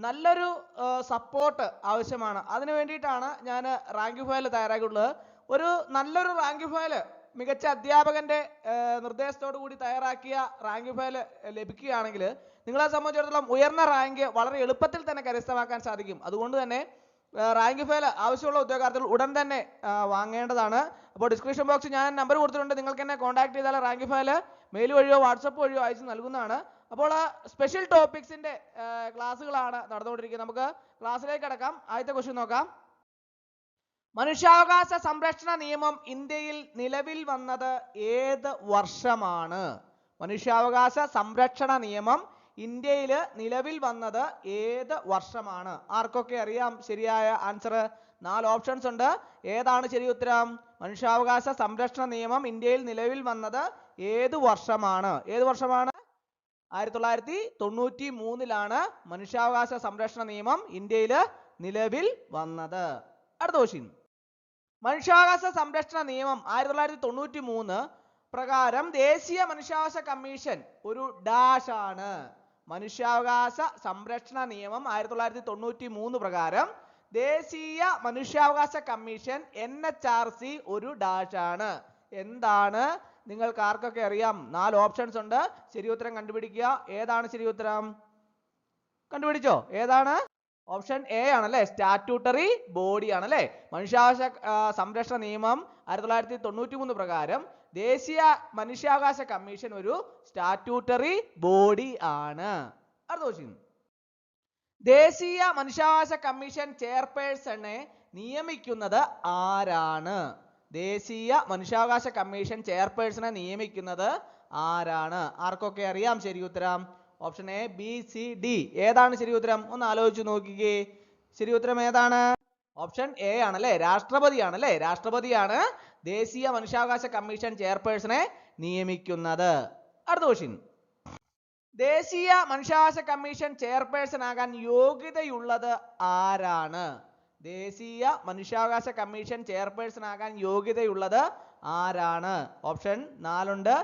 നല്ലൊരു സപ്പോർട്ട് ആവശ്യമാണ്. അതിനു വേണ്ടിയിട്ടാണ് ഞാൻ റാങ്ക് ഫയൽ തയ്യാറാക്കിയിട്ടുള്ളത്. ഒരു നല്ലൊരു റാങ്ക് ഫയൽ മികച്ച അധ്യാപകന്റെ നിർദ്ദേശത്തോടു കൂടി തയ്യാറാക്കിയ റാങ്ക് ഫയൽ ലഭിക്കുകയാണെങ്കിൽ നിങ്ങളെ സംബന്ധിച്ചിടത്തോളം ഉയർന്ന റാങ്ക് വളരെ എളുപ്പത്തിൽ തന്നെ കരസ്ഥമാക്കാൻ സാധിക്കും. അതുകൊണ്ട് തന്നെ റാങ്ക് ഫയൽ ആവശ്യമുള്ള ഉദ്യോഗാർത്ഥികൾ ഉടൻ തന്നെ വാങ്ങേണ്ടതാണ്. അപ്പോൾ ഡിസ്ക്രിപ്ഷൻ ബോക്സിൽ ഞാൻ നമ്പർ കൊടുത്തിട്ടുണ്ട്. നിങ്ങൾക്ക് എന്നെ കോൺടാക്ട് ചെയ്താൽ റാങ്ക് ഫയൽ മെയിൽ വഴിയോ വാട്സപ്പ് വഴിയോ അയച്ച് നൽകുന്നതാണ്. അപ്പോൾ സ്പെഷ്യൽ ടോപ്പിക്സിന്റെ ക്ലാസ്സുകളാണ് നടന്നുകൊണ്ടിരിക്കുന്നത്. നമുക്ക് ക്ലാസ്സിലേക്ക് കടക്കാം. ആദ്യത്തെ ക്വസ്റ്റ്യൻ നോക്കാം. മനുഷ്യാവകാശ സംരക്ഷണ നിയമം ഇന്ത്യയിൽ നിലവിൽ വന്നത് ഏത് വർഷമാണ്? മനുഷ്യാവകാശ സംരക്ഷണ നിയമം ഇന്ത്യയിൽ നിലവിൽ വന്നത് ഏത് വർഷമാണ്? ആർക്കൊക്കെ അറിയാം ശരിയായ ആൻസർ? 4 ഓപ്ഷൻസ് ഉണ്ട്. ഏതാണ് ശരി ഉത്തരം? മനുഷ്യാവകാശ സംരക്ഷണ നിയമം ഇന്ത്യയിൽ നിലവിൽ വന്നത് ഏത് വർഷമാണ്? ഏത് വർഷമാണ്? 1993 മനുഷ്യാവകാശ സംരക്ഷണ നിയമം ഇന്ത്യയിൽ നിലവിൽ വന്നത്. അടുത്ത ക്വസ്റ്റ്യൻ. മനുഷ്യാവകാശ സംരക്ഷണ നിയമം 1993 പ്രകാരം ദേശീയ മനുഷ്യാവകാശ കമ്മീഷൻ ഒരു ഡാഷ് ആണ്. മനുഷ്യാവകാശ സംരക്ഷണ നിയമം 1993 പ്രകാരം ദേശീയ മനുഷ്യാവകാശ കമ്മീഷൻ NHRC ഒരു ഡാഷ് ആണ്. എന്താണ്? നിങ്ങൾക്ക് ആർക്കൊക്കെ അറിയാം? 4 ഓപ്ഷൻസ് ഉണ്ട്. ശരി ഉത്തരം കണ്ടുപിടിക്കുക. ഏതാണ് ശരി ഉത്തരം? കണ്ടുപിടിച്ചോ? ഏതാണ്? ഓപ്ഷൻ എ ആണല്ലേ, സ്റ്റാറ്റ്യൂട്ടറി ബോഡി ആണല്ലേ. മനുഷ്യാവകാശ സംരക്ഷണ നിയമം 1993 പ്രകാരം ദേശീയ മനുഷ്യാവകാശ കമ്മീഷൻ ഒരു സ്റ്റാറ്റ്യൂട്ടറി ബോഡി ആണ്. അടുത്ത ക്വസ്റ്റ്യൻ. ദേശീയ മനുഷ്യാവകാശ കമ്മീഷൻ ചെയർപേഴ്സണെ നിയമിക്കുന്നത് ആരാണ്? ദേശീയ മനുഷ്യാവകാശ കമ്മീഷൻ ചെയർപേഴ്സണെ നിയമിക്കുന്നത് ആരാണ്? ആർക്കൊക്കെ അറിയാം ശരി ഉത്തരം? Option A, B, C, D. ഏതാണ് ശരി ഉത്തരം? ഒന്ന് ആലോചിച്ച് നോക്കിക്കേ. ശരി ഉത്തരം ഏതാണ്? ഓപ്ഷൻ എ ആണല്ലേ, രാഷ്ട്രപതിയാണല്ലേ. രാഷ്ട്രപതിയാണ് ദേശീയ മനുഷ്യാവകാശ കമ്മീഷൻ ചെയർപേഴ്സണെ നിയമിക്കുന്നത്. അടുത്ത ക്വസ്റ്റ്യൻ. ദേശീയ മനുഷ്യാവകാശ കമ്മീഷൻ ചെയർപേഴ്സൺ ആകാൻ യോഗ്യതയുള്ളത് ആരാണ്? ദേശീയ മനുഷ്യാവകാശ കമ്മീഷൻ ചെയർപേഴ്സൺ ആകാൻ യോഗ്യതയുള്ളത് ആരാണ്? ഓപ്ഷൻ 4 ഉണ്ട്.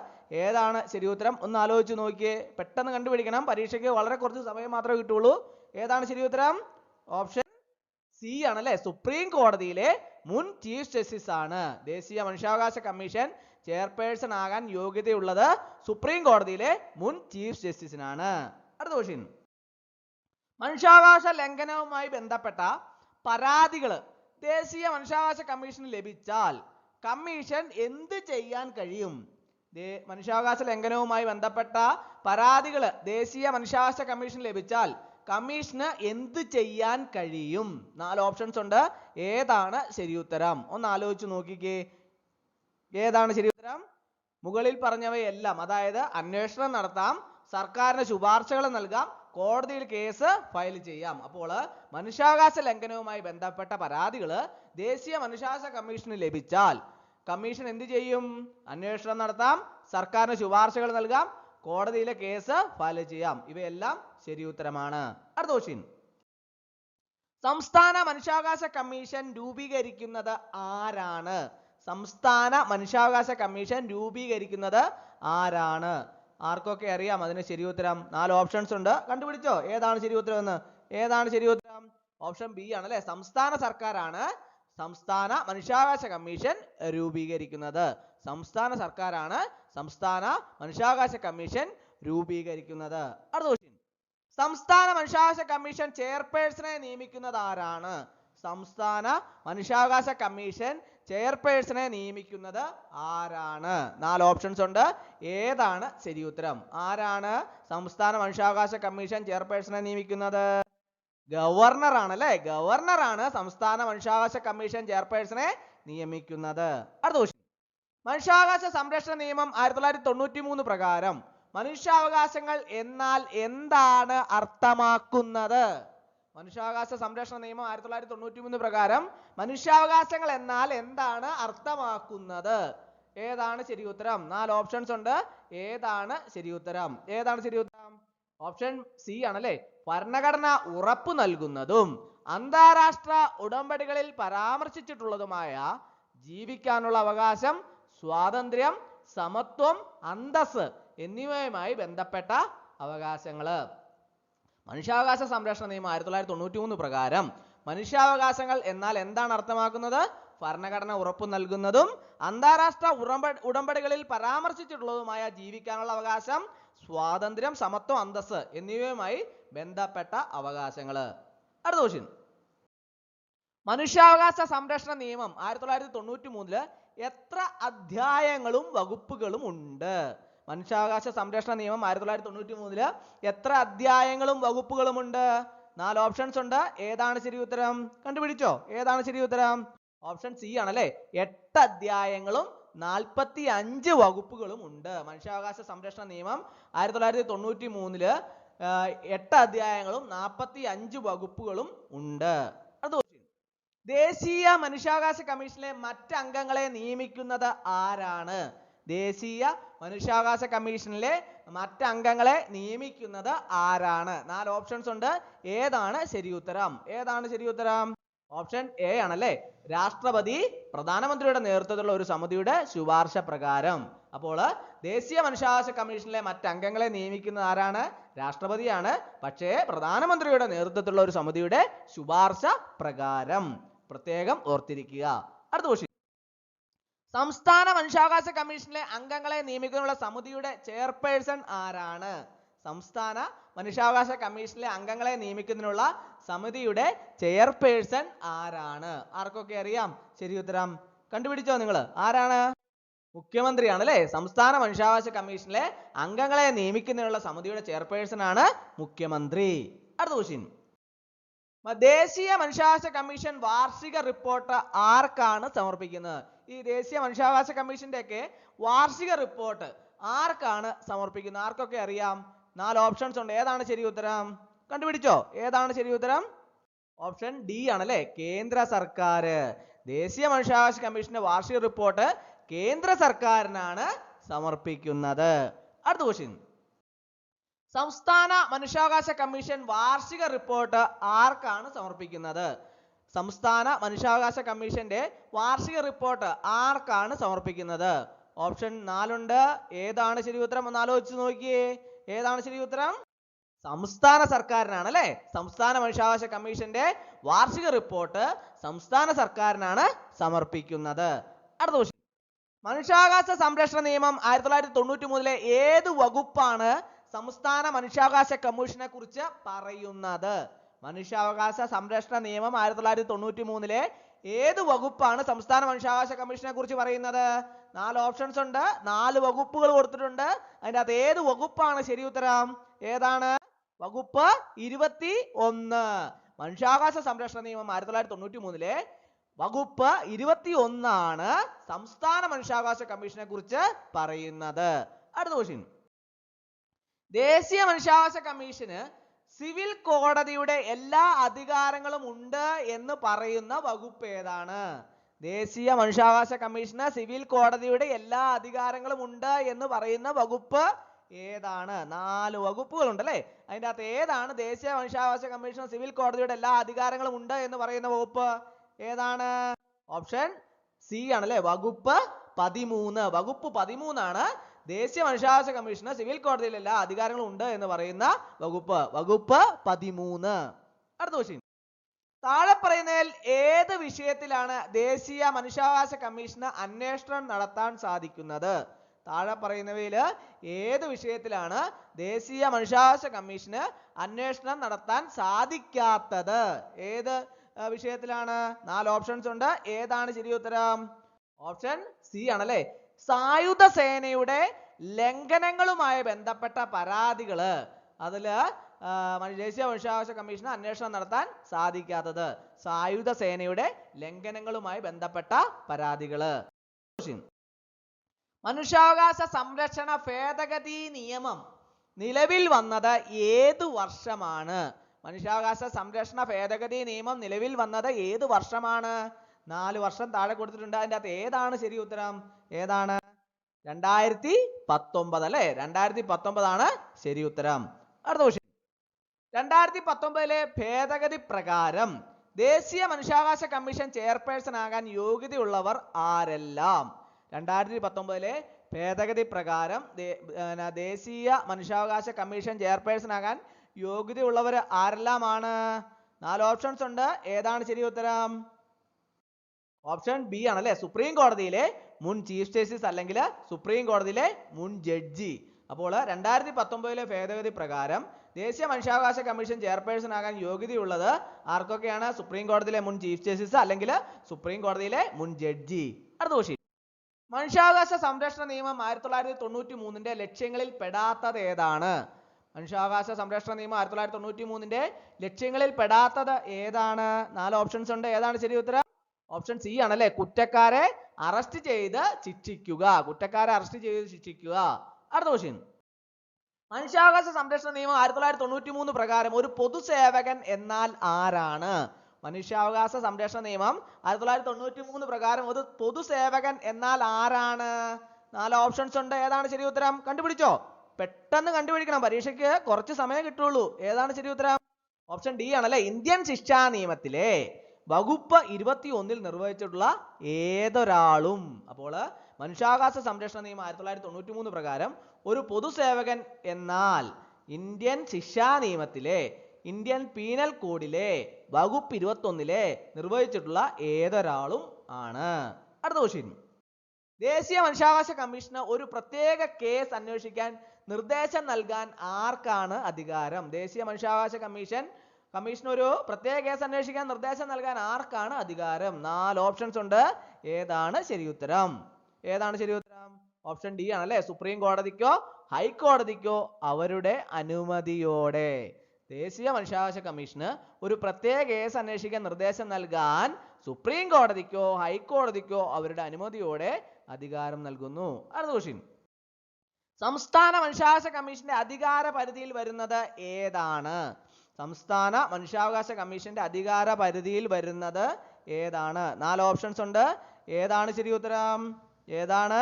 ഏതാണ് ശരി ഉത്തരം? ഒന്ന് ആലോചിച്ച് നോക്കിയേ. പെട്ടെന്ന് കണ്ടുപിടിക്കണം. പരീക്ഷയ്ക്ക് വളരെ കുറച്ച് സമയം മാത്രമേ കിട്ടുള്ളൂ. ഏതാണ് ശരി ഉത്തരം? ഓപ്ഷൻ സി ആണല്ലേ, സുപ്രീം കോടതിയിലെ മുൻ ചീഫ് ജസ്റ്റിസ് ആണ്. ദേശീയ മനുഷ്യാവകാശ കമ്മീഷൻ ചെയർപേഴ്സൺ ആകാൻ യോഗ്യതയുള്ളത് സുപ്രീം കോടതിയിലെ മുൻ ചീഫ് ജസ്റ്റിസിനാണ്. അടുത്ത ക്വസ്റ്റ്യൻ. മനുഷ്യാവകാശ ലംഘനവുമായി ബന്ധപ്പെട്ട പരാതികൾ ദേശീയ മനുഷ്യാവകാശ കമ്മീഷന് ലഭിച്ചാൽ കമ്മീഷൻ എന്ത് ചെയ്യാൻ കഴിയും? മനുഷ്യാവകാശ ലംഘനവുമായി ബന്ധപ്പെട്ട പരാതികൾ ദേശീയ മനുഷ്യാവകാശ കമ്മീഷന് ലഭിച്ചാൽ കമ്മീഷന് എന്ത് ചെയ്യാൻ കഴിയും? 4 ഓപ്ഷൻസ് ഉണ്ട്. ഏതാണ് ശരി ഉത്തരം? ഒന്ന് ആലോചിച്ച് നോക്കിക്കേ. ഏതാണ് ശരി ഉത്തരം? മുകളിൽ പറഞ്ഞവയെല്ലാം, അതായത് അന്വേഷണം നടത്താം, സർക്കാരിന് ശുപാർശകൾ നൽകാം, കോടതിയിൽ കേസ് ഫയൽ ചെയ്യാം. അപ്പോൾ മനുഷ്യാവകാശ ലംഘനവുമായി ബന്ധപ്പെട്ട പരാതികൾ ദേശീയ മനുഷ്യാവകാശ കമ്മീഷന് ലഭിച്ചാൽ കമ്മീഷൻ എന്ത് ചെയ്യും? അന്വേഷണം നടത്താം, സർക്കാരിന് ശുപാർശകൾ നൽകാം, കോടതിയിലെ കേസ് ഫയൽ ചെയ്യാം. ഇവയെല്ലാം ശരി ഉത്തരമാണ്. അടുത്ത ക്വസ്റ്റ്യൻ. സംസ്ഥാന മനുഷ്യാവകാശ കമ്മീഷൻ രൂപീകരിക്കുന്നത് ആരാണ്? സംസ്ഥാന മനുഷ്യാവകാശ കമ്മീഷൻ രൂപീകരിക്കുന്നത് ആരാണ്? ആർക്കൊക്കെ അറിയാം അതിന് ശരി ഉത്തരം? 4 ഓപ്ഷൻസ് ഉണ്ട്. കണ്ടുപിടിച്ചോ ഏതാണ് ശരി ഉത്തരം എന്ന്? ഏതാണ് ശരി ഉത്തരം? ഓപ്ഷൻ ബി ആണല്ലേ, സംസ്ഥാന സർക്കാരാണ് സംസ്ഥാന മനുഷ്യാവകാശ കമ്മീഷൻ രൂപീകരിക്കുന്നത്. സംസ്ഥാന സർക്കാരാണ് സംസ്ഥാന മനുഷ്യാവകാശ കമ്മീഷൻ രൂപീകരിക്കുന്നത്. അടുത്ത ക്വസ്റ്റ്യൻ. സംസ്ഥാന മനുഷ്യാവകാശ കമ്മീഷൻ ചെയർപേഴ്സണെ നിയമിക്കുന്നത് ആരാണ്? സംസ്ഥാന മനുഷ്യാവകാശ കമ്മീഷൻ ചെയർപേഴ്സണെ നിയമിക്കുന്നത് ആരാണ്? 4 ഓപ്ഷൻസ് ഉണ്ട്. ഏതാണ് ശരി ഉത്തരം? ആരാണ് സംസ്ഥാന മനുഷ്യാവകാശ കമ്മീഷൻ ചെയർപേഴ്സണെ നിയമിക്കുന്നത്? ഗവർണർ ആണല്ലേ, ഗവർണറാണ് സംസ്ഥാന മനുഷ്യാവകാശ കമ്മീഷൻ ചെയർപേഴ്സണെ നിയമിക്കുന്നത്. അടുത്ത ക്വസ്റ്റ്യൻ. മനുഷ്യാവകാശ സംരക്ഷണ നിയമം 1993 പ്രകാരം മനുഷ്യാവകാശങ്ങൾ എന്നാൽ എന്താണ് അർത്ഥമാക്കുന്നത്? മനുഷ്യാവകാശ സംരക്ഷണ നിയമം 1993 പ്രകാരം മനുഷ്യാവകാശങ്ങൾ എന്നാൽ എന്താണ് അർത്ഥമാക്കുന്നത്? ഏതാണ് ശരി ഉത്തരം? 4 ഓപ്ഷൻസ് ഉണ്ട്. ഏതാണ് ശരി ഉത്തരം? ഏതാണ് ശരി ഉത്തരം? ഓപ്ഷൻ സി ആണല്ലേ, ഭരണഘടന ഉറപ്പു നൽകുന്നതും അന്താരാഷ്ട്ര ഉടമ്പടികളിൽ പരാമർശിച്ചിട്ടുള്ളതുമായ ജീവിക്കാനുള്ള അവകാശം, സ്വാതന്ത്ര്യം, സമത്വം, അന്തസ്സ് എന്നിവയുമായി ബന്ധപ്പെട്ട അവകാശങ്ങള്. മനുഷ്യാവകാശ സംരക്ഷണ നിയമം 1993 പ്രകാരം മനുഷ്യാവകാശങ്ങൾ എന്നാൽ എന്താണ് അർത്ഥമാക്കുന്നത്? ഭരണഘടന ഉറപ്പു നൽകുന്നതും അന്താരാഷ്ട്ര ഉടമ്പടികളിൽ പരാമർശിച്ചിട്ടുള്ളതുമായ ജീവിക്കാനുള്ള അവകാശം, സ്വാതന്ത്ര്യം, സമത്വം, അന്തസ്സ് എന്നിവയുമായി ബന്ധപ്പെട്ട അവകാശങ്ങൾ. അടുത്ത ക്വസ്റ്റ്യൻ. മനുഷ്യാവകാശ സംരക്ഷണ നിയമം 1993 എത്ര അധ്യായങ്ങളും വകുപ്പുകളും ഉണ്ട്? മനുഷ്യാവകാശ സംരക്ഷണ നിയമം 1993 എത്ര അധ്യായങ്ങളും വകുപ്പുകളും ഉണ്ട്? 4 ഓപ്ഷൻസ് ഉണ്ട്. ഏതാണ് ശരി ഉത്തരം? കണ്ടുപിടിച്ചോ? ഏതാണ് ശരി ഉത്തരം? ഓപ്ഷൻ സി ആണല്ലേ. 8 അധ്യായങ്ങളും 45 വകുപ്പുകളും ഉണ്ട്. മനുഷ്യാവകാശ സംരക്ഷണ നിയമം 1993 8 അധ്യായങ്ങളും 45 വകുപ്പുകളും ഉണ്ട്. ദേശീയ മനുഷ്യാവകാശ കമ്മീഷനിലെ മറ്റ് അംഗങ്ങളെ നിയമിക്കുന്നത് ആരാണ്? ദേശീയ മനുഷ്യാവകാശ കമ്മീഷനിലെ മറ്റ് അംഗങ്ങളെ നിയമിക്കുന്നത് ആരാണ്? 4 ഓപ്ഷൻസ് ഉണ്ട്. ഏതാണ് ശരി ഉത്തരം? ഏതാണ് ശരി ഉത്തരം? ഓപ്ഷൻ എ ആണല്ലേ. രാഷ്ട്രപതി പ്രധാനമന്ത്രിയുടെ നേതൃത്വത്തിലുള്ള ഒരു സമിതിയുടെ ശുപാർശ പ്രകാരം. അപ്പോൾ ദേശീയ മനുഷ്യാവകാശ കമ്മീഷനിലെ മറ്റ് അംഗങ്ങളെ നിയമിക്കുന്നത് ആരാണ്? രാഷ്ട്രപതിയാണ്. പക്ഷേ പ്രധാനമന്ത്രിയുടെ നേതൃത്വത്തിലുള്ള ഒരു സമിതിയുടെ ശുപാർശ പ്രകാരം. പ്രത്യേകം ഓർത്തിരിക്കുക. അടുത്ത ക്വസ്റ്റ്യൻ. സംസ്ഥാന മനുഷ്യാവകാശ കമ്മീഷനിലെ അംഗങ്ങളെ നിയമിക്കാനുള്ള സമിതിയുടെ ചെയർപേഴ്സൺ ആരാണ്? സംസ്ഥാന മനുഷ്യാവകാശ കമ്മീഷനിലെ അംഗങ്ങളെ നിയമിക്കുന്നതിനുള്ള സമിതിയുടെ ചെയർപേഴ്സൺ ആരാണ്? ആർക്കൊക്കെ അറിയാം? ശരി ഉത്തരം കണ്ടുപിടിച്ചോ നിങ്ങൾ? ആരാണ്? മുഖ്യമന്ത്രിയാണ് അല്ലേ. സംസ്ഥാന മനുഷ്യാവകാശ കമ്മീഷനിലെ അംഗങ്ങളെ നിയമിക്കുന്നതിനുള്ള സമിതിയുടെ ചെയർപേഴ്സൺ ആണ് മുഖ്യമന്ത്രി. അടുത്ത ക്വസ്റ്റ്യൻ. ദേശീയ മനുഷ്യാവകാശ കമ്മീഷൻ വാർഷിക റിപ്പോർട്ട് ആർക്കാണ് സമർപ്പിക്കുന്നത്? ഈ ദേശീയ മനുഷ്യാവകാശ കമ്മീഷന്റെ ഒക്കെ വാർഷിക റിപ്പോർട്ട് ആർക്കാണ് സമർപ്പിക്കുന്നത്? ആർക്കൊക്കെ അറിയാം? 4 ഓപ്ഷൻസ് ഉണ്ട്. ഏതാണ് ശരി ഉത്തരം? കണ്ടുപിടിച്ചോ? ഏതാണ് ശരി ഉത്തരം? ഓപ്ഷൻ ഡി ആണല്ലേ. കേന്ദ്ര സർക്കാർ. ദേശീയ മനുഷ്യാവകാശ കമ്മീഷന്റെ വാർഷിക റിപ്പോർട്ട് കേന്ദ്ര സർക്കാരിനാണ് സമർപ്പിക്കുന്നത്. അടുത്ത ക്വസ്റ്റ്യൻ. സംസ്ഥാന മനുഷ്യാവകാശ കമ്മീഷൻ വാർഷിക റിപ്പോർട്ട് ആർക്കാണ് സമർപ്പിക്കുന്നത്? സംസ്ഥാന മനുഷ്യാവകാശ കമ്മീഷന്റെ വാർഷിക റിപ്പോർട്ട് ആർക്കാണ് സമർപ്പിക്കുന്നത്? ഓപ്ഷൻ 4 ഉണ്ട്. ഏതാണ് ശരി ഉത്തരം? ഒന്ന് ആലോചിച്ച് നോക്കിയേ. ഏതാണ് ശരി ഉത്തരം? സംസ്ഥാന സർക്കാരിനാണ് അല്ലേ. സംസ്ഥാന മനുഷ്യാവകാശ കമ്മീഷന്റെ വാർഷിക റിപ്പോർട്ട് സംസ്ഥാന സർക്കാരിനാണ് സമർപ്പിക്കുന്നത്. അടുത്ത ക്വസ്റ്റ്യൻ. മനുഷ്യാവകാശ സംരക്ഷണ നിയമം 1993 ഏത് വകുപ്പാണ് സംസ്ഥാന മനുഷ്യാവകാശ കമ്മീഷനെ കുറിച്ച് പറയുന്നത്? മനുഷ്യാവകാശ സംരക്ഷണ നിയമം 1993 ഏത് വകുപ്പാണ് സംസ്ഥാന മനുഷ്യാവകാശ കമ്മീഷനെ കുറിച്ച് പറയുന്നത്? 4 ഓപ്ഷൻസ് ഉണ്ട്. 4 വകുപ്പുകൾ കൊടുത്തിട്ടുണ്ട്. അതിന്റെ അകത്ത് ഏത് വകുപ്പാണ് ശരി ഉത്തരം? ഏതാണ്? വകുപ്പ് 21. മനുഷ്യാവകാശ സംരക്ഷണ നിയമം 1993 വകുപ്പ് 21 ആണ് സംസ്ഥാന മനുഷ്യാവകാശ കമ്മീഷനെ കുറിച്ച് പറയുന്നത്. അടുത്ത ക്വസ്റ്റ്യൻ. ദേശീയ മനുഷ്യാവകാശ കമ്മീഷന് സിവിൽ കോടതിയുടെ എല്ലാ അധികാരങ്ങളും ഉണ്ട് എന്ന് പറയുന്ന വകുപ്പ് ഏതാണ്? ദേശീയ മനുഷ്യാവകാശ കമ്മീഷന് സിവിൽ കോടതിയുടെ എല്ലാ അധികാരങ്ങളും ഉണ്ട് എന്ന് പറയുന്ന വകുപ്പ് ഏതാണ്? 4 വകുപ്പുകൾ ഉണ്ടല്ലേ. അതിന്റെ അകത്ത് ഏതാണ് ദേശീയ മനുഷ്യാവകാശ കമ്മീഷന് സിവിൽ കോടതിയുടെ എല്ലാ അധികാരങ്ങളും ഉണ്ട് എന്ന് പറയുന്ന വകുപ്പ്? ഏതാണ്? ഓപ്ഷൻ സി ആണല്ലേ. വകുപ്പ് 13. വകുപ്പ് 13 ആണ് ദേശീയ മനുഷ്യാവകാശ കമ്മീഷന് സിവിൽ കോടതിയിൽ എല്ലാ അധികാരങ്ങളും ഉണ്ട് എന്ന് പറയുന്ന വകുപ്പ്. വകുപ്പ് 13. അടുത്ത ക്വസ്റ്റ്യൻ. താഴെ പറയുന്നതിൽ ഏത് വിഷയത്തിലാണ് ദേശീയ മനുഷ്യാവകാശ കമ്മീഷന് അന്വേഷണം നടത്താൻ സാധിക്കുന്നത്? താഴെ പറയുന്നവയിൽ ഏത് വിഷയത്തിലാണ് ദേശീയ മനുഷ്യാവകാശ കമ്മീഷന് അന്വേഷണം നടത്താൻ സാധിക്കാത്തത്? ഏത് വിഷയത്തിലാണ്? 4 ഓപ്ഷൻസ് ഉണ്ട്. ഏതാണ് ശരി ഉത്തരം? ഓപ്ഷൻ സി ആണല്ലേ. സായുധ സേനയുടെ ലംഘനങ്ങളുമായി ബന്ധപ്പെട്ട പരാതികള് അതില് ദേശീയ മനുഷ്യാവകാശ കമ്മീഷന് അന്വേഷണം നടത്താൻ സാധിക്കാത്തത് സായുധ സേനയുടെ ലംഘനങ്ങളുമായി ബന്ധപ്പെട്ട പരാതികള്. മനുഷ്യാവകാശ സംരക്ഷണ ഭേദഗതി നിയമം നിലവിൽ വന്നത് ഏത് വർഷമാണ്? മനുഷ്യാവകാശ സംരക്ഷണ ഭേദഗതി നിയമം നിലവിൽ വന്നത് ഏത് വർഷമാണ്? 4 വർഷം താഴെ കൊടുത്തിട്ടുണ്ട്. അതിന്റെ അകത്ത് ഏതാണ് ശരി ഉത്തരം? ഏതാണ്? 2019 അല്ലെ. 2019 ആണ് ശരി ഉത്തരം. അടുത്ത ക്വസ്റ്റ്യൻ. 2019 ഭേദഗതി പ്രകാരം ദേശീയ മനുഷ്യാവകാശ കമ്മീഷൻ ചെയർപേഴ്സൺ ആകാൻ യോഗ്യതയുള്ളവർ ആരെല്ലാം? 2019 ഭേദഗതി പ്രകാരം ദേശീയ മനുഷ്യാവകാശ കമ്മീഷൻ ചെയർപേഴ്സൺ ആകാൻ യോഗ്യതയുള്ളവർ ആരെല്ലാമാണ്? 4 ഓപ്ഷൻസ് ഉണ്ട്. ഏതാണ് ശരി ഉത്തരം? ഓപ്ഷൻ ബി ആണ് അല്ലെ, സുപ്രീം കോടതിയിലെ മുൻ ചീഫ് ജസ്റ്റിസ് അല്ലെങ്കിൽ സുപ്രീം കോടതിയിലെ മുൻ ജഡ്ജി. അപ്പോൾ 2019 ഭേദഗതി പ്രകാരം ദേശീയ മനുഷ്യാവകാശ കമ്മീഷൻ ചെയർപേഴ്സൺ ആകാൻ യോഗ്യതയുള്ളത് ആർക്കൊക്കെയാണ്? സുപ്രീം കോടതിയിലെ മുൻ ചീഫ് ജസ്റ്റിസ് അല്ലെങ്കിൽ സുപ്രീം കോടതിയിലെ മുൻ ജഡ്ജി. അടുത്ത ക്വസ്റ്റ്യൻ, മനുഷ്യാവകാശ സംരക്ഷണ നിയമം 1993 ലക്ഷ്യങ്ങളിൽ പെടാത്തത് ഏതാണ്? മനുഷ്യാവകാശ സംരക്ഷണ നിയമം 1993 ലക്ഷ്യങ്ങളിൽ പെടാത്തത് ഏതാണ്? 4 ഓപ്ഷൻസ് ഉണ്ട്. ഏതാണ് ശരി ഉത്തരം? ഓപ്ഷൻ സി ആണ് അല്ലെ, കുറ്റക്കാരെ അറസ്റ്റ് ചെയ്ത് ശിക്ഷിക്കുക. കുറ്റക്കാരെ അറസ്റ്റ് ചെയ്ത് ശിക്ഷിക്കുക. അടുത്ത ക്വസ്റ്റ്യൻ, മനുഷ്യാവകാശ സംരക്ഷണ നിയമം 1993 പ്രകാരം ഒരു പൊതുസേവകൻ എന്നാൽ ആരാണ്? മനുഷ്യാവകാശ സംരക്ഷണ നിയമം 1993 പ്രകാരം ഒരു പൊതുസേവകൻ എന്നാൽ ആരാണ്? 4 ഓപ്ഷൻസ് ഉണ്ട്. ഏതാണ് ശരി ഉത്തരം? കണ്ടുപിടിച്ചോ, പെട്ടെന്ന് കണ്ടുപിടിക്കണം, പരീക്ഷയ്ക്ക് കുറച്ച് സമയം കിട്ടുള്ളൂ. ഏതാണ് ശരി ഉത്തരം? ഓപ്ഷൻ ഡി ആണല്ലേ, ഇന്ത്യൻ ശിക്ഷാ നിയമത്തിലെ വകുപ്പ് 21 നിർവഹിച്ചിട്ടുള്ള ഏതൊരാളും. അപ്പോൾ മനുഷ്യാവകാശ സംരക്ഷണ നിയമം 1993 പ്രകാരം ഒരു പൊതുസേവകൻ എന്നാൽ ഇന്ത്യൻ ശിക്ഷാ നിയമത്തിലെ ഇന്ത്യൻ പീനൽ കോഡിലെ വകുപ്പ് 21 നിർവഹിച്ചിട്ടുള്ള ഏതൊരാളും ആണ്. അടുത്ത ക്വസ്റ്റ്യൻ, ദേശീയ മനുഷ്യാവകാശ കമ്മീഷന് ഒരു പ്രത്യേക കേസ് അന്വേഷിക്കാൻ നിർദ്ദേശം നൽകാൻ ആർക്കാണ് അധികാരം? ദേശീയ മനുഷ്യാവകാശ കമ്മീഷന് ഒരു പ്രത്യേക കേസ് അന്വേഷിക്കാൻ നിർദ്ദേശം നൽകാൻ ആർക്കാണ് അധികാരം? 4 ഓപ്ഷൻസ് ഉണ്ട്. ഏതാണ് ശരി ഉത്തരം? ഏതാണ് ശരി ഉത്തരം? ഓപ്ഷൻ ഡി ആണല്ലേ, സുപ്രീം കോടതിക്കോ ഹൈക്കോടതിക്കോ അവരുടെ അനുമതിയോടെ. ദേശീയ മനുഷ്യാവകാശ കമ്മീഷന് ഒരു പ്രത്യേക കേസ് അന്വേഷിക്കാൻ നിർദ്ദേശം നൽകാൻ സുപ്രീം കോടതിക്കോ ഹൈക്കോടതിക്കോ അവരുടെ അനുമതിയോടെ അധികാരം നൽകുന്നു. അടുത്ത ക്വസ്റ്റ്യൻ, സംസ്ഥാന മനുഷ്യാവകാശ കമ്മീഷന്റെ അധികാര പരിധിയിൽ വരുന്നത് ഏതാണ്? സംസ്ഥാന മനുഷ്യാവകാശ കമ്മീഷന്റെ അധികാര പരിധിയിൽ വരുന്നത് ഏതാണ്? 4 ഓപ്ഷൻസ് ഉണ്ട്. ഏതാണ് ശരി ഉത്തരം? ഏതാണ്?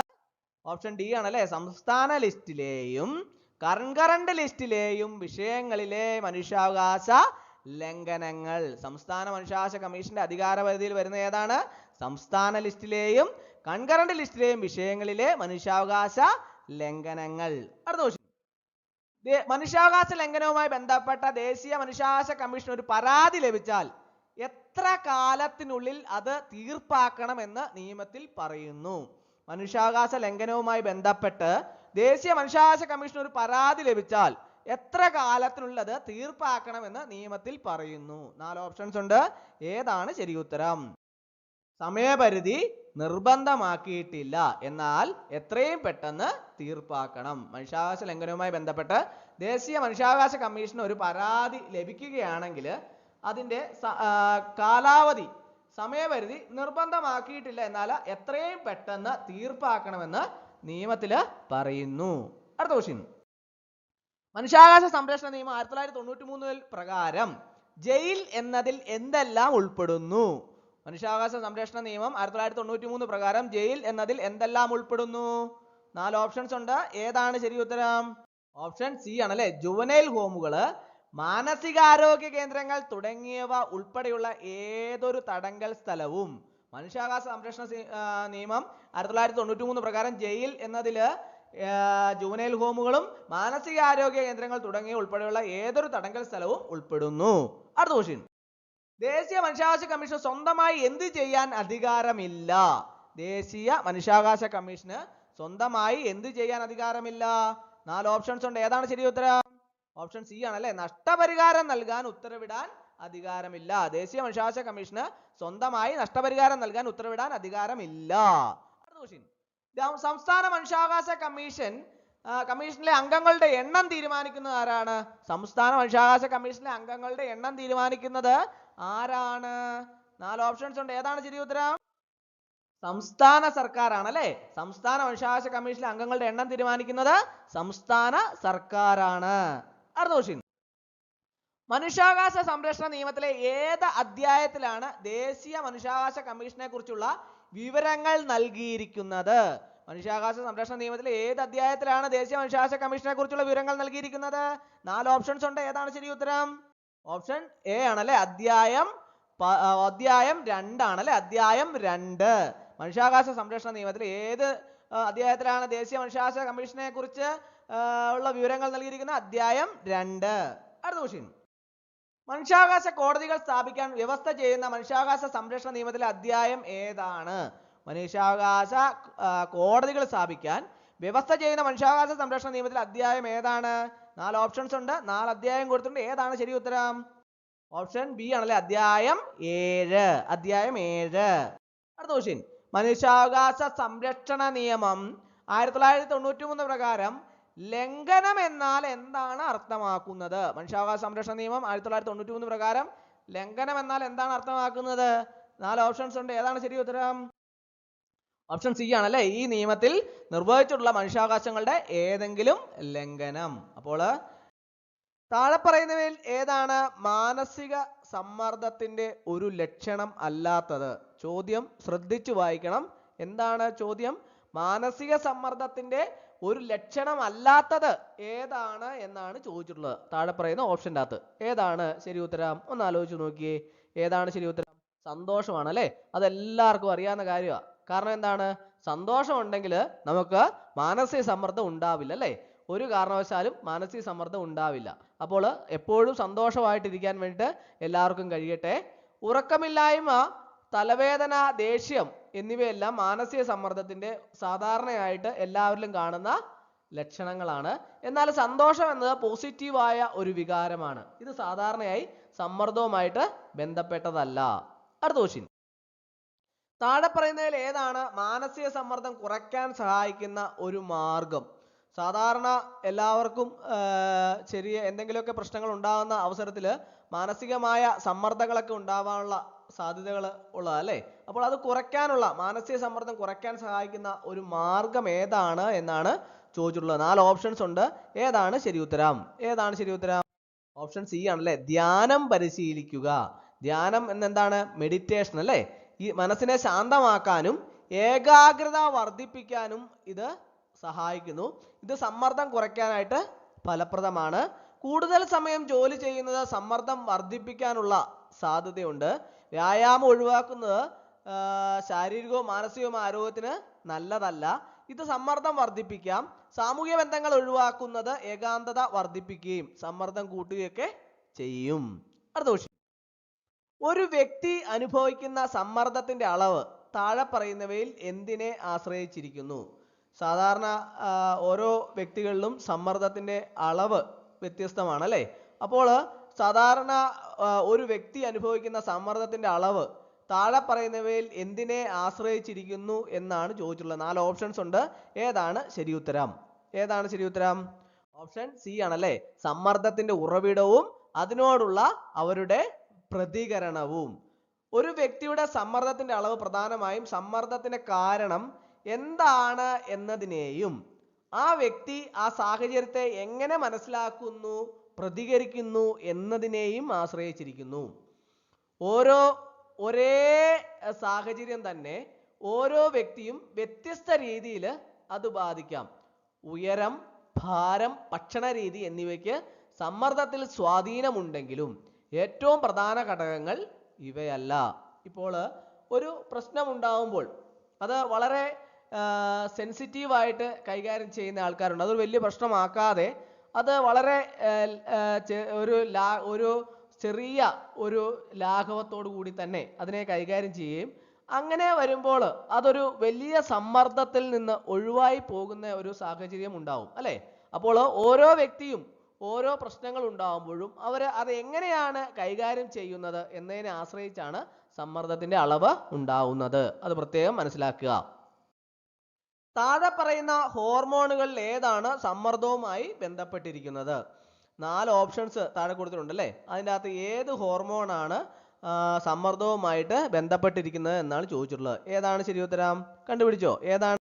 ഓപ്ഷൻ ഡി ആണല്ലേ, സംസ്ഥാന ലിസ്റ്റിലെയും കൺകറന്റ് ലിസ്റ്റിലെയും വിഷയങ്ങളിലെ മനുഷ്യാവകാശ ലംഘനങ്ങൾ. സംസ്ഥാന മനുഷ്യാവകാശ കമ്മീഷന്റെ അധികാര പരിധിയിൽ വരുന്ന ഏതാണ്? സംസ്ഥാന ലിസ്റ്റിലെയും കൺകറന്റ് ലിസ്റ്റിലെയും വിഷയങ്ങളിലെ മനുഷ്യാവകാശ ലംഘനങ്ങൾ. അടുത്ത ക്വസ്റ്റ്യൻ, മനുഷ്യാവകാശ ലംഘനവുമായി ബന്ധപ്പെട്ട ദേശീയ മനുഷ്യാവകാശ കമ്മീഷൻ ഒരു പരാതി ലഭിച്ചാൽ എത്ര കാലത്തിനുള്ളിൽ അത് തീർപ്പാക്കണമെന്ന് നിയമത്തിൽ പറയുന്നു? മനുഷ്യാവകാശ ലംഘനവുമായി ബന്ധപ്പെട്ട് ദേശീയ മനുഷ്യാവകാശ കമ്മീഷൻ ഒരു പരാതി ലഭിച്ചാൽ എത്ര കാലത്തിനുള്ളിൽ അത് തീർപ്പാക്കണമെന്ന് നിയമത്തിൽ പറയുന്നു? 4 ഓപ്ഷൻസ് ഉണ്ട്. ഏതാണ് ശരി ഉത്തരം? സമയപരിധി നിർബന്ധമാക്കിയിട്ടില്ല, എന്നാൽ എത്രയും പെട്ടെന്ന് തീർപ്പാക്കണം. മനുഷ്യാവകാശ ലംഘനവുമായി ബന്ധപ്പെട്ട് ദേശീയ മനുഷ്യാവകാശ കമ്മീഷന് ഒരു പരാതി ലഭിക്കുകയാണെങ്കിൽ അതിൻ്റെ കാലാവധി സമയപരിധി നിർബന്ധമാക്കിയിട്ടില്ല, എന്നാൽ എത്രയും പെട്ടെന്ന് തീർപ്പാക്കണമെന്ന് നിയമത്തിൽ പറയുന്നു. അടുത്ത ക്വസ്റ്റ്യൻ, മനുഷ്യാവകാശ സംരക്ഷണ നിയമം 1993 പ്രകാരം ജയിൽ എന്നതിൽ എന്തെല്ലാം ഉൾപ്പെടുന്നു? മനുഷ്യാവകാശ സംരക്ഷണ നിയമം 1993 പ്രകാരം ജയിൽ എന്നതിൽ എന്തെല്ലാം ഉൾപ്പെടുന്നു? 4 ഓപ്ഷൻസ് ഉണ്ട്. ഏതാണ് ശരി ഉത്തരം? ഓപ്ഷൻ സി ആണല്ലേ, ജുവനൈൽ ഹോമുകള്, മാനസികാരോഗ്യ കേന്ദ്രങ്ങൾ തുടങ്ങിയവ ഉൾപ്പെടെയുള്ള ഏതൊരു തടങ്കൽ സ്ഥലവും. മനുഷ്യാവകാശ സംരക്ഷണ നിയമം 1993 പ്രകാരം ജയിൽ എന്നതില് ജുവനൈൽ ഹോമുകളും മാനസികാരോഗ്യ കേന്ദ്രങ്ങൾ തുടങ്ങിയ ഉൾപ്പെടെയുള്ള ഏതൊരു തടങ്കൽ സ്ഥലവും ഉൾപ്പെടുന്നു. അടുത്ത ക്വസ്റ്റ്യൻ, ദേശീയ മനുഷ്യാവകാശ കമ്മീഷൻ സ്വന്തമായി എന്ത് ചെയ്യാൻ അധികാരമില്ല? ദേശീയ മനുഷ്യാവകാശ കമ്മീഷന് സ്വന്തമായി എന്ത് ചെയ്യാൻ അധികാരമില്ല? 4 ഓപ്ഷൻസ് ഉണ്ട്. ഏതാണ് ശരി ഉത്തരം? ഓപ്ഷൻ സി ആണല്ലേ, നഷ്ടപരിഹാരം നൽകാൻ ഉത്തരവിടാൻ അധികാരമില്ല. ദേശീയ മനുഷ്യാവകാശ കമ്മീഷന് സ്വന്തമായി നഷ്ടപരിഹാരം നൽകാൻ ഉത്തരവിടാൻ അധികാരമില്ല. അടുത്ത ക്വസ്റ്റ്യൻ, സംസ്ഥാന മനുഷ്യാവകാശ കമ്മീഷനിലെ അംഗങ്ങളുടെ എണ്ണം തീരുമാനിക്കുന്നത് ആരാണ്? സംസ്ഥാന മനുഷ്യാവകാശ കമ്മീഷനിലെ അംഗങ്ങളുടെ എണ്ണം തീരുമാനിക്കുന്നത് ആരാണ്? 4 ഓപ്ഷൻസ് ഉണ്ട്. ഏതാണ് ശരി ഉത്തരം? സംസ്ഥാന സർക്കാരാണ് അല്ലെ. സംസ്ഥാന മനുഷ്യാവകാശ കമ്മീഷനിലെ അംഗങ്ങളുടെ എണ്ണം തീരുമാനിക്കുന്നത് സംസ്ഥാന സർക്കാരാണ്. അടുത്ത ക്വസ്റ്റ്യൻ, മനുഷ്യാവകാശ സംരക്ഷണ നിയമത്തിലെ ഏത് അധ്യായത്തിലാണ് ദേശീയ മനുഷ്യാവകാശ കമ്മീഷനെ കുറിച്ചുള്ള വിവരങ്ങൾ നൽകിയിരിക്കുന്നത്? മനുഷ്യാവകാശ സംരക്ഷണ നിയമത്തിലെ ഏത് അധ്യായത്തിലാണ് ദേശീയ മനുഷ്യാവകാശ കമ്മീഷനെ കുറിച്ചുള്ള വിവരങ്ങൾ നൽകിയിരിക്കുന്നത്? 4 ഓപ്ഷൻസ് ഉണ്ട്. ഏതാണ് ശരി ഉത്തരം? ഓപ്ഷൻ എ ആണല്ലേ, അധ്യായം 2 ആണല്ലേ, അധ്യായം 2. മനുഷ്യാവകാശ സംരക്ഷണ നിയമത്തിൽ ഏത് അധ്യായത്തിലാണ് ദേശീയ മനുഷ്യാവകാശ കമ്മീഷനെ കുറിച്ച് ഉള്ള വിവരങ്ങൾ നൽകിയിരിക്കുന്നത്? അധ്യായം 2. അടുത്ത ക്വസ്റ്റ്യൻ, മനുഷ്യാവകാശ കോടതികൾ സ്ഥാപിക്കാൻ വ്യവസ്ഥ ചെയ്യുന്ന മനുഷ്യാവകാശ സംരക്ഷണ നിയമത്തിലെ അധ്യായം ഏതാണ്? മനുഷ്യാവകാശ കോടതികൾ സ്ഥാപിക്കാൻ വ്യവസ്ഥ ചെയ്യുന്ന മനുഷ്യാവകാശ സംരക്ഷണ നിയമത്തിലെ അധ്യായം ഏതാണ്? 4 ഓപ്ഷൻസ് ഉണ്ട്, 4 അധ്യായം കൊടുത്തിട്ടുണ്ട്. ഏതാണ് ശരി ഉത്തരം? ഓപ്ഷൻ ബി ആണല്ലേ, അധ്യായം 7. അധ്യായം 7. അടുത്ത ക്വസ്റ്റ്യൻ, മനുഷ്യാവകാശ സംരക്ഷണ നിയമം 1993 പ്രകാരം ലംഘനം എന്നാൽ എന്താണ് അർത്ഥമാക്കുന്നത്? മനുഷ്യാവകാശ സംരക്ഷണ നിയമം 1993 പ്രകാരം ലംഘനം എന്നാൽ എന്താണ് അർത്ഥമാക്കുന്നത്? 4 ഓപ്ഷൻസ് ഉണ്ട്. ഏതാണ് ശരി ഉത്തരം? ഓപ്ഷൻ സി ആണല്ലേ, ഈ നിയമത്തിൽ നിർവഹിച്ചിട്ടുള്ള മനുഷ്യാവകാശങ്ങളുടെ ഏതെങ്കിലും ലംഘനം. അപ്പോൾ താഴെ പറയുന്നവയിൽ ഏതാണ് മാനസിക സമ്മർദ്ദത്തിന്റെ ഒരു ലക്ഷണം അല്ലാത്തത്? ചോദ്യം ശ്രദ്ധിച്ചു വായിക്കണം. എന്താണ് ചോദ്യം? മാനസിക സമ്മർദ്ദത്തിന്റെ ഒരു ലക്ഷണം അല്ലാത്തത് ഏതാണ് എന്നാണ് ചോദിച്ചിട്ടുള്ളത്. താഴെ പറയുന്ന ഓപ്ഷൻ്റെ അകത്ത് ഏതാണ് ശരി ഉത്തരം? ഒന്ന് ആലോചിച്ച് നോക്കിയേ. ഏതാണ് ശരി ഉത്തരം? സന്തോഷമാണ് അല്ലേ? അതെല്ലാവർക്കും അറിയാവുന്ന കാര്യമാണ്. കാരണം എന്താണ്? സന്തോഷം ഉണ്ടെങ്കിൽ നമുക്ക് മാനസിക സമ്മർദ്ദം ഉണ്ടാവില്ല അല്ലേ? ഒരു കാരണവശാലും മാനസിക സമ്മർദ്ദം ഉണ്ടാവില്ല. അപ്പോൾ എപ്പോഴും സന്തോഷമായിട്ടിരിക്കാൻ വേണ്ടിയിട്ട് എല്ലാവർക്കും കഴിയട്ടെ. ഉറക്കമില്ലായ്മ, തലവേദന, ദേഷ്യം എന്നിവയെല്ലാം മാനസിക സമ്മർദ്ദത്തിന്റെ സാധാരണയായിട്ട് എല്ലാവരിലും കാണുന്ന ലക്ഷണങ്ങളാണ്. എന്നാൽ സന്തോഷം എന്നത് പോസിറ്റീവായ ഒരു വികാരമാണ്. ഇത് സാധാരണയായി സമ്മർദ്ദവുമായിട്ട് ബന്ധപ്പെട്ടതല്ല. അടുത്ത ക്വസ്റ്റ്യൻ, താഴെ പറയുന്നതിൽ ഏതാണ് മാനസിക സമ്മർദ്ദം കുറയ്ക്കാൻ സഹായിക്കുന്ന ഒരു മാർഗം? സാധാരണ എല്ലാവർക്കും ചെറിയ എന്തെങ്കിലുമൊക്കെ പ്രശ്നങ്ങൾ ഉണ്ടാകുന്ന അവസരത്തിൽ മാനസികമായ സമ്മർദ്ദങ്ങളൊക്കെ ഉണ്ടാവാനുള്ള സാധ്യതകൾ ഉള്ളതല്ലേ? അപ്പോൾ അത് കുറയ്ക്കാനുള്ള, മാനസിക സമ്മർദ്ദം കുറയ്ക്കാൻ സഹായിക്കുന്ന ഒരു മാർഗം ഏതാണ് എന്നാണ് ചോദിച്ചിട്ടുള്ളത്. 4 ഓപ്ഷൻസ് ഉണ്ട്. ഏതാണ് ശരി ഉത്തരം? ഏതാണ് ശരി ഉത്തരം? ഓപ്ഷൻ സി ആണല്ലേ, ധ്യാനം പരിശീലിക്കുക. ധ്യാനം എന്നെന്താണ്? മെഡിറ്റേഷൻ അല്ലേ? ഈ മനസ്സിനെ ശാന്തമാക്കാനും ഏകാഗ്രത വർദ്ധിപ്പിക്കാനും ഇത് സഹായിക്കുന്നു. ഇത് സമ്മർദ്ദം കുറയ്ക്കാനായിട്ട് ഫലപ്രദമാണ്. കൂടുതൽ സമയം ജോലി ചെയ്യുന്നത് സമ്മർദ്ദം വർദ്ധിപ്പിക്കാനുള്ള സാധ്യതയുണ്ട്. വ്യായാമം ഒഴിവാക്കുന്നത് ശാരീരികവും മാനസികവും ആരോഗ്യത്തിന് നല്ലതല്ല. ഇത് സമ്മർദ്ദം വർദ്ധിപ്പിക്കാം. സാമൂഹ്യ ബന്ധങ്ങൾ ഒഴിവാക്കുന്നത് ഏകാന്തത വർദ്ധിപ്പിക്കുകയും സമ്മർദ്ദം കൂട്ടുകയൊക്കെ ചെയ്യും. അടുത്ത ക്വസ്റ്റ്യൻ, ഒരു വ്യക്തി അനുഭവിക്കുന്ന സമ്മർദ്ദത്തിന്റെ അളവ് താഴെ പറയുന്നവയിൽ എന്തിനെ ആശ്രയിച്ചിരിക്കുന്നു? സാധാരണ ഓരോ വ്യക്തികളിലും സമ്മർദ്ദത്തിന്റെ അളവ് വ്യത്യസ്തമാണ് അല്ലേ? അപ്പോൾ സാധാരണ ഒരു വ്യക്തി അനുഭവിക്കുന്ന സമ്മർദ്ദത്തിന്റെ അളവ് താഴെ പറയുന്നവയിൽ എന്തിനെ ആശ്രയിച്ചിരിക്കുന്നു എന്നാണ് ചോദിച്ചിട്ടുള്ളത്. 4 ഓപ്ഷൻസ് ഉണ്ട്. ഏതാണ് ശരി ഉത്തരം? ഏതാണ് ശരി ഉത്തരം? ഓപ്ഷൻ സി ആണല്ലേ, സമ്മർദ്ദത്തിന്റെ ഉറവിടവും അതിനോടുള്ള അവരുടെ പ്രതികരണവും. ഒരു വ്യക്തിയുടെ സമ്മർദ്ദത്തിന്റെ അളവ് പ്രധാനമായും സമ്മർദ്ദത്തിന്റെ കാരണം എന്താണ് എന്നതിനെയും ആ വ്യക്തി ആ സാഹചര്യത്തെ എങ്ങനെ മനസ്സിലാക്കുന്നു, പ്രതികരിക്കുന്നു എന്നതിനെയും ആശ്രയിച്ചിരിക്കുന്നു. ഒരേ സാഹചര്യം തന്നെ ഓരോ വ്യക്തിയും വ്യത്യസ്ത രീതിയിൽ അത് ബാധിക്കാം. ഉയരം, ഭാരം, ഭക്ഷണ രീതി എന്നിവയ്ക്ക് സമ്മർദ്ദത്തിൽ സ്വാധീനമുണ്ടെങ്കിലും ഏറ്റവും പ്രധാന ഘടകങ്ങൾ ഇവയല്ല. ഇപ്പോൾ ഒരു പ്രശ്നം ഉണ്ടാവുമ്പോൾ അത് വളരെ സെൻസിറ്റീവായിട്ട് കൈകാര്യം ചെയ്യുന്ന ആൾക്കാരുണ്ട്. അതൊരു വലിയ പ്രശ്നമാക്കാതെ അത് വളരെ ഒരു ചെറിയ ഒരു ലാഘവത്തോടു കൂടി തന്നെ അതിനെ കൈകാര്യം ചെയ്യുകയും അങ്ങനെ വരുമ്പോൾ അതൊരു വലിയ സമ്മർദ്ദത്തിൽ നിന്ന് ഒഴിവായി പോകുന്ന ഒരു സാഹചര്യം ഉണ്ടാവും അല്ലേ? അപ്പോൾ ഓരോ വ്യക്തിയും ഓരോ പ്രശ്നങ്ങൾ ഉണ്ടാകുമ്പോഴും അവർ അത് എങ്ങനെയാണ് കൈകാര്യം ചെയ്യുന്നത് എന്നതിനെ ആശ്രയിച്ചാണ് സമ്മർദ്ദത്തിന്റെ അളവ് ഉണ്ടാവുന്നത്. അത് പ്രത്യേകം മനസ്സിലാക്കുക. താഴെ പറയുന്ന ഹോർമോണുകളിൽ ഏതാണ് സമ്മർദ്ദവുമായി ബന്ധപ്പെട്ടിരിക്കുന്നത്? 4 ഓപ്ഷൻസ് താഴെ കൊടുത്തിട്ടുണ്ട് അല്ലേ? അതിൻ്റെ അകത്ത് ഏത് ഹോർമോണാണ് സമ്മർദ്ദവുമായിട്ട് ബന്ധപ്പെട്ടിരിക്കുന്നത് എന്നാണ് ചോദിച്ചിട്ടുള്ളത്. ഏതാണ് ശരി ഉത്തരം? കണ്ടുപിടിച്ചോ? ഏതാണ്?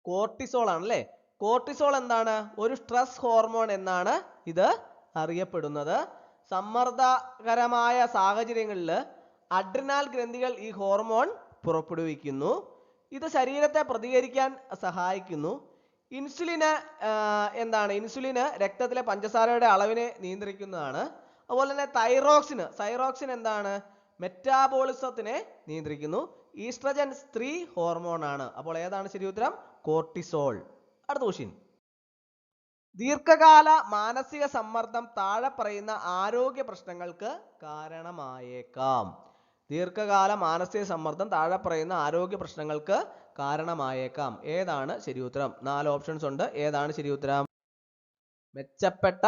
കോർട്ടിസോൾ ആണല്ലേ. കോർട്ടിസോൾ എന്താണ്? ഒരു സ്ട്രെസ് ഹോർമോൺ എന്നാണ് ഇത് അറിയപ്പെടുന്നത്. സമ്മർദ്ദകരമായ സാഹചര്യങ്ങളിൽ അഡ്രിനാൽ ഗ്രന്ഥികൾ ഈ ഹോർമോൺ പുറപ്പെടുവിക്കുന്നു. ഇത് ശരീരത്തെ പ്രതികരിക്കാൻ സഹായിക്കുന്നു. ഇൻസുലിന് ഇൻസുലിന് രക്തത്തിലെ പഞ്ചസാരയുടെ അളവിനെ നിയന്ത്രിക്കുന്നതാണ്. അതുപോലെ തന്നെ തൈറോക്സിൻ എന്താണ്? മെറ്റാബോളിസത്തിനെ നിയന്ത്രിക്കുന്നു. ഈസ്ട്രജൻ സ്ത്രീ ഹോർമോൺ ആണ്. അപ്പോൾ ഏതാണ് ശരി ഉത്തരം? കോർട്ടിസോൾ. അടുത്ത ക്വസ്റ്റ്യൻ, ദീർഘകാല മാനസിക സമ്മർദ്ദം താഴെ പറയുന്ന ആരോഗ്യ പ്രശ്നങ്ങൾക്ക് കാരണമായേക്കാം. ദീർഘകാല മാനസിക സമ്മർദ്ദം താഴെ പറയുന്ന ആരോഗ്യ പ്രശ്നങ്ങൾക്ക് കാരണമായേക്കാം. ഏതാണ് ശരി ഉത്തരം? 4 ഓപ്ഷൻസ് ഉണ്ട്. ഏതാണ് ശരി ഉത്തരം? മെച്ചപ്പെട്ട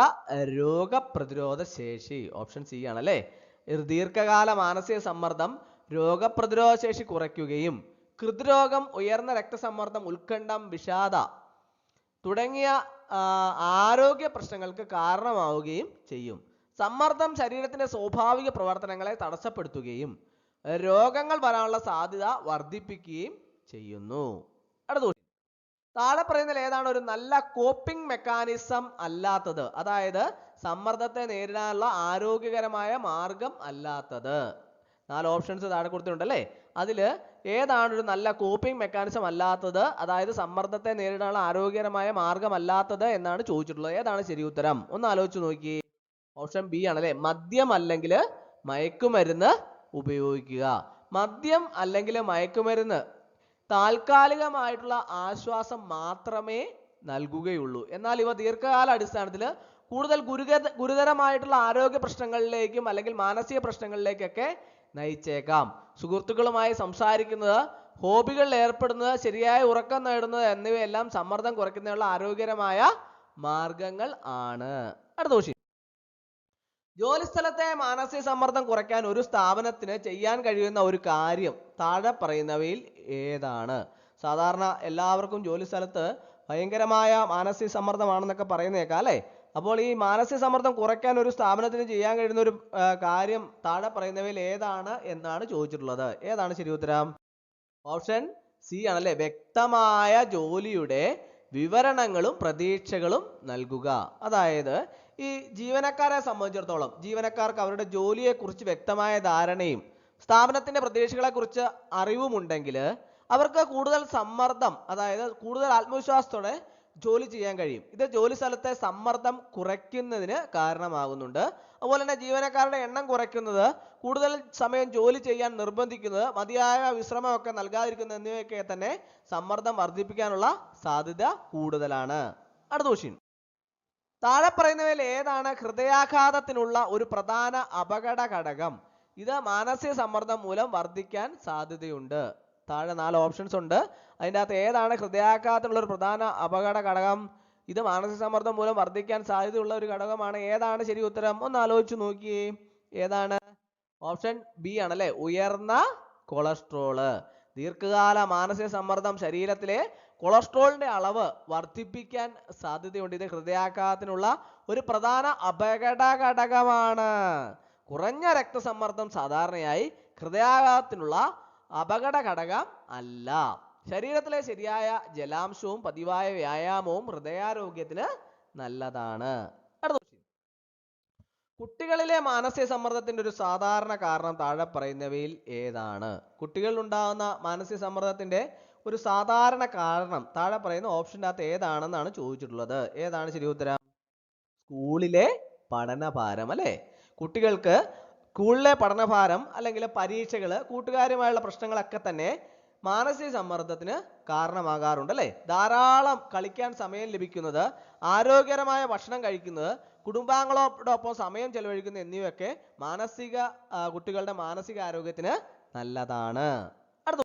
രോഗപ്രതിരോധ ശേഷി. ഓപ്ഷൻ സി ആണല്ലേ. ദീർഘകാല മാനസിക സമ്മർദ്ദം രോഗപ്രതിരോധ ശേഷി കുറയ്ക്കുകയും ഹൃദ്രോഗം, ഉയർന്ന രക്തസമ്മർദ്ദം, ഉത്കണ്ഠം, വിഷാദ തുടങ്ങിയ ആരോഗ്യ പ്രശ്നങ്ങൾക്ക് കാരണമാവുകയും ചെയ്യും. സമ്മർദ്ദം ശരീരത്തിന്റെ സ്വാഭാവിക പ്രവർത്തനങ്ങളെ തടസ്സപ്പെടുത്തുകയും രോഗങ്ങൾ വരാനുള്ള സാധ്യത വർദ്ധിപ്പിക്കുകയും ചെയ്യുന്നു. അടുത്ത താഴെ പറയുന്നതിൽ ഏതാണ് ഒരു നല്ല കോപ്പിംഗ് മെക്കാനിസം അല്ലാത്തത്? അതായത് സമ്മർദ്ദത്തെ നേരിടാനുള്ള ആരോഗ്യകരമായ മാർഗം അല്ലാത്തത്. 4 ഓപ്ഷൻസ് താഴെ കൊടുത്തിട്ടുണ്ടല്ലേ. അതിൽ ഏതാണ് ഒരു നല്ല കോപ്പിംഗ് മെക്കാനിസം അല്ലാത്തത്, അതായത് സമ്മർദ്ദത്തെ നേരിടാനുള്ള ആരോഗ്യകരമായ മാർഗം അല്ലാത്തത് എന്നാണ് ചോദിച്ചിട്ടുള്ളത്. ഏതാണ് ശരി ഉത്തരം? ഒന്ന് ആലോചിച്ച് നോക്കി. ഓപ്ഷൻ ബി ആണല്ലേ. മദ്യം അല്ലെങ്കിൽ മയക്കുമരുന്ന് ഉപയോഗിക്കുക. മദ്യം അല്ലെങ്കിൽ മയക്കുമരുന്ന് താൽക്കാലികമായിട്ടുള്ള ആശ്വാസം മാത്രമേ നൽകുകയുള്ളൂ. എന്നാൽ ഇവ ദീർഘകാല അടിസ്ഥാനത്തിൽ കൂടുതൽ ഗുരുതരമായിട്ടുള്ള ആരോഗ്യ പ്രശ്നങ്ങളിലേക്കും അല്ലെങ്കിൽ മാനസിക പ്രശ്നങ്ങളിലേക്കൊക്കെ നയിച്ചേക്കാം. സുഹൃത്തുക്കളുമായി സംസാരിക്കുന്നത്, ഹോബികളിൽ ഏർപ്പെടുന്നത്, ശരിയായ ഉറക്കം നേടുന്നത് എന്നിവയെല്ലാം സമ്മർദ്ദം കുറയ്ക്കുന്നതിനുള്ള ആരോഗ്യകരമായ മാർഗങ്ങൾ ആണ്. അടുത്ത ക്വസ്റ്റ്യൻ. ജോലിസ്ഥലത്തെ മാനസിക സമ്മർദ്ദം കുറയ്ക്കാൻ ഒരു സ്ഥാപനത്തിന് ചെയ്യാൻ കഴിയുന്ന ഒരു കാര്യം താഴെ പറയുന്നവയിൽ ഏതാണ്? സാധാരണ എല്ലാവർക്കും ജോലിസ്ഥലത്ത് ഭയങ്കരമായ മാനസിക സമ്മർദ്ദമാണെന്നൊക്കെ പറയുന്നേക്കാം അല്ലേ. അപ്പോൾ ഈ മാനസിക സമ്മർദ്ദം കുറയ്ക്കാൻ ഒരു സ്ഥാപനത്തിന് ചെയ്യാൻ കഴിയുന്ന ഒരു കാര്യം താഴെ പറയുന്നവയിൽ ഏതാണ് എന്നാണ് ചോദിച്ചിട്ടുള്ളത്. ഏതാണ് ശരി ഉത്തരം? ഓപ്ഷൻ സി ആണല്ലേ. വ്യക്തമായ ജോലിയുടെ വിവരണങ്ങളും പ്രതീക്ഷകളും നൽകുക. അതായത് ഈ ജീവനക്കാരെ സംബന്ധിച്ചിടത്തോളം ജീവനക്കാർക്ക് അവരുടെ ജോലിയെക്കുറിച്ച് വ്യക്തമായ ധാരണയും സ്ഥാപനത്തിന്റെ പ്രതീക്ഷകളെ കുറിച്ച് അറിവുമുണ്ടെങ്കിൽ അവർക്ക് കൂടുതൽ സമ്മർദ്ദം, അതായത് കൂടുതൽ ആത്മവിശ്വാസത്തോടെ ജോലി ചെയ്യാൻ കഴിയും. ഇത് ജോലി സ്ഥലത്തെ സമ്മർദ്ദം കുറയ്ക്കുന്നതിന് കാരണമാകുന്നുണ്ട്. അതുപോലെ തന്നെ ജീവനക്കാരുടെ എണ്ണം കുറയ്ക്കുന്നത്, കൂടുതൽ സമയം ജോലി ചെയ്യാൻ നിർബന്ധിക്കുന്നത്, മതിയായ വിശ്രമമൊക്കെ നൽകാതിരിക്കുന്നത് എന്നിവയൊക്കെ തന്നെ സമ്മർദ്ദം വർദ്ധിപ്പിക്കാനുള്ള സാധ്യത കൂടുതലാണ്. അടുത്ത ക്വസ്റ്റ്യൻ. താഴെ പറയുന്നവയിൽ ഏതാണ് ഹൃദയാഘാതത്തിനുള്ള ഒരു പ്രധാന അപകട ഘടകം? ഇത് മാനസിക സമ്മർദ്ദം മൂലം വർദ്ധിക്കാൻ സാധ്യതയുണ്ട്. താഴെ 4 ഓപ്ഷൻസ് ഉണ്ട്. അതിൻ്റെ അകത്ത് ഏതാണ് ഹൃദയാഘാതത്തിനുള്ള ഒരു പ്രധാന അപകട ഘടകം? ഇത് മാനസിക സമ്മർദ്ദം മൂലം വർദ്ധിക്കാൻ സാധ്യതയുള്ള ഒരു ഘടകമാണ്. ഏതാണ് ശരി ഉത്തരം? ഒന്ന് ആലോചിച്ച് നോക്കിയേ. ഏതാണ്? ഓപ്ഷൻ ബി ആണല്ലേ. ഉയർന്ന കൊളസ്ട്രോള്. ദീർഘകാല മാനസിക സമ്മർദ്ദം ശരീരത്തിലെ കൊളസ്ട്രോളിന്റെ അളവ് വർദ്ധിപ്പിക്കാൻ സാധ്യതയുണ്ട്. ഇത് ഹൃദയാഘാതത്തിനുള്ള ഒരു പ്രധാന അപകട ഘടകമാണ്. കുറഞ്ഞ രക്തസമ്മർദ്ദം സാധാരണയായി ഹൃദയാഘാതത്തിനുള്ള അപകട ഘടകം അല്ല. ശരീരത്തിലെ ശരിയായ ജലാംശവും പതിവായ വ്യായാമവും ഹൃദയാരോഗ്യത്തിന് നല്ലതാണ്. കുട്ടികളിലെ മാനസിക സമ്മർദ്ദത്തിന്റെ ഒരു സാധാരണ കാരണം താഴെ പറയുന്നവയിൽ ഏതാണ്? കുട്ടികളിൽ ഉണ്ടാകുന്ന മാനസിക സമ്മർദ്ദത്തിന്റെ ഒരു സാധാരണ കാരണം താഴെ പറയുന്ന ഓപ്ഷൻ്റെ അകത്ത് ഏതാണെന്നാണ് ചോദിച്ചിട്ടുള്ളത്. ഏതാണ് ശരി ഉത്തരം? സ്കൂളിലെ പഠനഭാരം അല്ലേ. കുട്ടികൾക്ക് സ്കൂളിലെ പഠനഭാരം അല്ലെങ്കിൽ പരീക്ഷകൾ, കൂട്ടുകാരുമായുള്ള പ്രശ്നങ്ങളൊക്കെ തന്നെ മാനസിക സമ്മർദ്ദത്തിന് കാരണമാകാറുണ്ട് അല്ലേ. ധാരാളം കളിക്കാൻ സമയം ലഭിക്കുന്നത്, ആരോഗ്യകരമായ ഭക്ഷണം കഴിക്കുന്നത്, കുടുംബാംഗങ്ങളോടൊപ്പം സമയം ചെലവഴിക്കുന്നത് എന്നിവയൊക്കെ കുട്ടികളുടെ മാനസിക ആരോഗ്യത്തിന് നല്ലതാണ്. അടുത്ത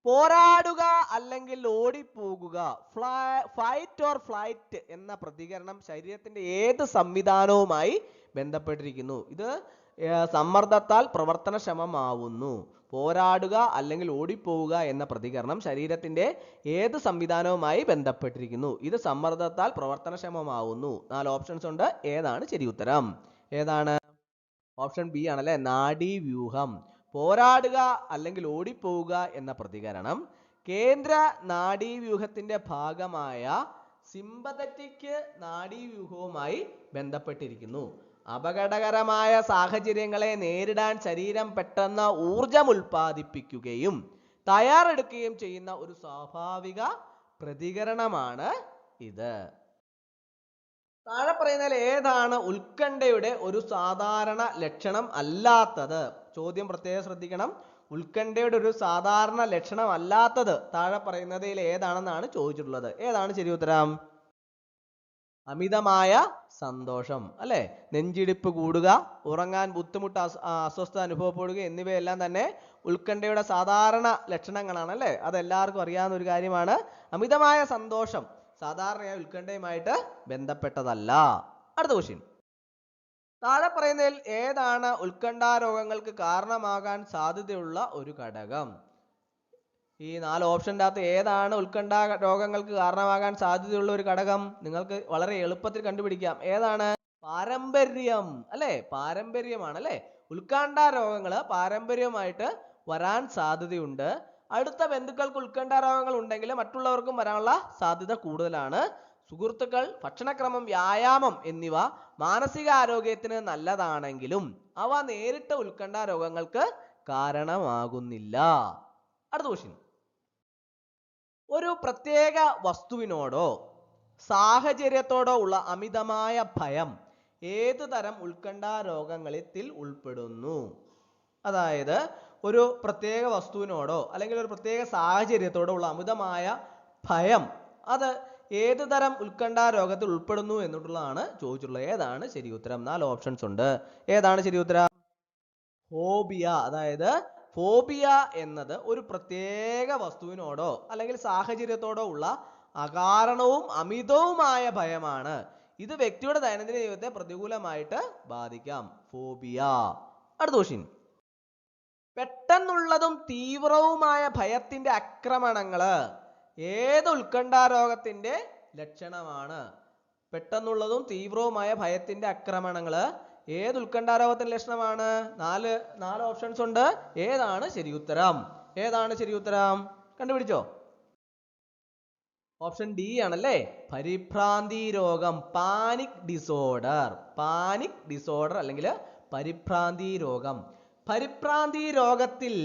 പോരാടുക അല്ലെങ്കിൽ ഓടിപ്പോകുക, ഫൈറ്റ് ഓർ ഫ്ലൈറ്റ് എന്ന പ്രതികരണം ശരീരത്തിന്റെ ഏത് സംവിധാനവുമായി ബന്ധപ്പെട്ടിരിക്കുന്നു? ഇത് സമ്മർദ്ദത്താൽ പ്രവർത്തനക്ഷമമാവുന്നു. പോരാടുക അല്ലെങ്കിൽ ഓടിപ്പോവുക എന്ന പ്രതികരണം ശരീരത്തിന്റെ ഏത് സംവിധാനവുമായി ബന്ധപ്പെട്ടിരിക്കുന്നു? ഇത് സമ്മർദ്ദത്താൽ പ്രവർത്തനക്ഷമമാവുന്നു. 4 ഓപ്ഷൻസ് ഉണ്ട്. ഏതാണ് ശരി ഉത്തരം? ഏതാണ്? ഓപ്ഷൻ ബി ആണല്ലേ. നാഡീവ്യൂഹം. പോരാടുക അല്ലെങ്കിൽ ഓടിപ്പോവുക എന്ന പ്രതികരണം കേന്ദ്ര നാഡീവ്യൂഹത്തിന്റെ ഭാഗമായ സിമ്പതറ്റിക് നാഡീവ്യൂഹവുമായി ബന്ധപ്പെട്ടിരിക്കുന്നു. അപകടകരമായ സാഹചര്യങ്ങളെ നേരിടാൻ ശരീരം പെട്ടെന്ന് ഊർജം ഉൽപ്പാദിപ്പിക്കുകയും തയ്യാറെടുക്കുകയും ചെയ്യുന്ന ഒരു സ്വാഭാവിക പ്രതികരണമാണ് ഇത്. താഴെ പറയുന്നതിൽ ഏതാണ് ഉത്കണ്ഠയുടെ ഒരു സാധാരണ ലക്ഷണം അല്ലാത്തത്? ചോദ്യം പ്രത്യേകം ശ്രദ്ധിക്കണം. ഉത്കണ്ഠയുടെ ഒരു സാധാരണ ലക്ഷണം അല്ലാത്തത് താഴെ പറയുന്നതിൽ ഏതാണെന്നാണ് ചോദിച്ചിട്ടുള്ളത്. ഏതാണ് ശരി ഉത്തരം? അമിതമായ സന്തോഷം അല്ലെ, നെഞ്ചിടിപ്പ് കൂടുക, ഉറങ്ങാൻ ബുദ്ധിമുട്ട്, അസ്വസ്ഥത അനുഭവപ്പെടുക എന്നിവയെല്ലാം തന്നെ ഉത്കണ്ഠയുടെ സാധാരണ ലക്ഷണങ്ങളാണ് അല്ലെ. അതെല്ലാവർക്കും അറിയാവുന്ന ഒരു കാര്യമാണ്. അമിതമായ സന്തോഷം സാധാരണയായി ഉത്കണ്ഠയുമായിട്ട് ബന്ധപ്പെട്ടതല്ല. അടുത്ത ക്വസ്റ്റ്യൻ, താഴെ പറയുന്നതിൽ ഏതാണ് ഉത്കണ്ഠാ രോഗങ്ങൾക്ക് കാരണമാകാൻ സാധ്യതയുള്ള ഒരു ഘടകം? ഈ 4 ഓപ്ഷൻ്റെ അകത്ത് ഏതാണ് ഉത്കണ്ഠാ രോഗങ്ങൾക്ക് കാരണമാകാൻ സാധ്യതയുള്ള ഒരു ഘടകം? നിങ്ങൾക്ക് വളരെ എളുപ്പത്തിൽ കണ്ടുപിടിക്കാം. ഏതാണ്? പാരമ്പര്യം അല്ലെ, പാരമ്പര്യമാണ് അല്ലെ. ഉത്കണ്ഠാ രോഗങ്ങൾ പാരമ്പര്യമായിട്ട് വരാൻ സാധ്യതയുണ്ട്. അടുത്ത ബന്ധുക്കൾക്ക് ഉത്കണ്ഠാ രോഗങ്ങൾ ഉണ്ടെങ്കിൽ മറ്റുള്ളവർക്കും വരാനുള്ള സാധ്യത കൂടുതലാണ്. സുഹൃത്തുക്കൾ, ഭക്ഷണക്രമം, വ്യായാമം എന്നിവ മാനസിക ആരോഗ്യത്തിന് നല്ലതാണെങ്കിലും അവ നേരിട്ട് ഉത്കണ്ഠാ രോഗങ്ങൾക്ക് കാരണമാകുന്നില്ല. അടുത്ത ക്വസ്റ്റ്യൻ, ഒരു പ്രത്യേക വസ്തുവിനോടോ സാഹചര്യത്തോടോ ഉള്ള അമിതമായ ഭയം ഏത് തരം ഉത്കണ്ഠാ രോഗങ്ങളിൽ ഉൾപ്പെടുന്നു? അതായത് ഒരു പ്രത്യേക വസ്തുവിനോടോ അല്ലെങ്കിൽ ഒരു പ്രത്യേക സാഹചര്യത്തോടോ ഉള്ള അമിതമായ ഭയം അത് ഏത് തരം ഉത്കണ്ഠാ രോഗത്തിൽ ഉൾപ്പെടുന്നു എന്നുള്ളതാണ് ചോദിച്ചിട്ടുള്ളത്. ഏതാണ് ശരി ഉത്തരം? 4 ഓപ്ഷൻസ് ഉണ്ട്. ഏതാണ് ശരി ഉത്തരം? ഫോബിയ. അതായത് ഫോബിയ എന്നത് ഒരു പ്രത്യേക വസ്തുവിനോടോ അല്ലെങ്കിൽ സാഹചര്യത്തോടോ ഉള്ള അകാരണവും അമിതവുമായ ഭയമാണ്. ഇത് വ്യക്തിയുടെ ദൈനംദിന ജീവിതത്തെ പ്രതികൂലമായിട്ട് ബാധിക്കാം. ഫോബിയ. അടുത്ത ക്വസ്റ്റ്യൻ, പെട്ടെന്നുള്ളതും തീവ്രവുമായ ഭയത്തിന്റെ ആക്രമണങ്ങള് ഏത് ഉത്കണ്ഠാ രോഗത്തിന്റെ ലക്ഷണമാണ്? പെട്ടെന്നുള്ളതും തീവ്രവുമായ ഭയത്തിന്റെ ആക്രമണങ്ങള് ഏത് ഉത്കണ്ഠാ രോഗത്തിന്റെ ലക്ഷണമാണ്? 4 ഓപ്ഷൻസ് ഉണ്ട്. ഏതാണ് ശരി ഉത്തരം? ഏതാണ് ശരി ഉത്തരം? കണ്ടുപിടിച്ചോ? ഓപ്ഷൻ ഡി ആണല്ലേ, പരിഭ്രാന്തി രോഗം, പാനിക് ഡിസോർഡർ. പാനിക് ഡിസോർഡർ അല്ലെങ്കിൽ പരിഭ്രാന്തി രോഗം. പരിഭ്രാന്തി രോഗത്തിൽ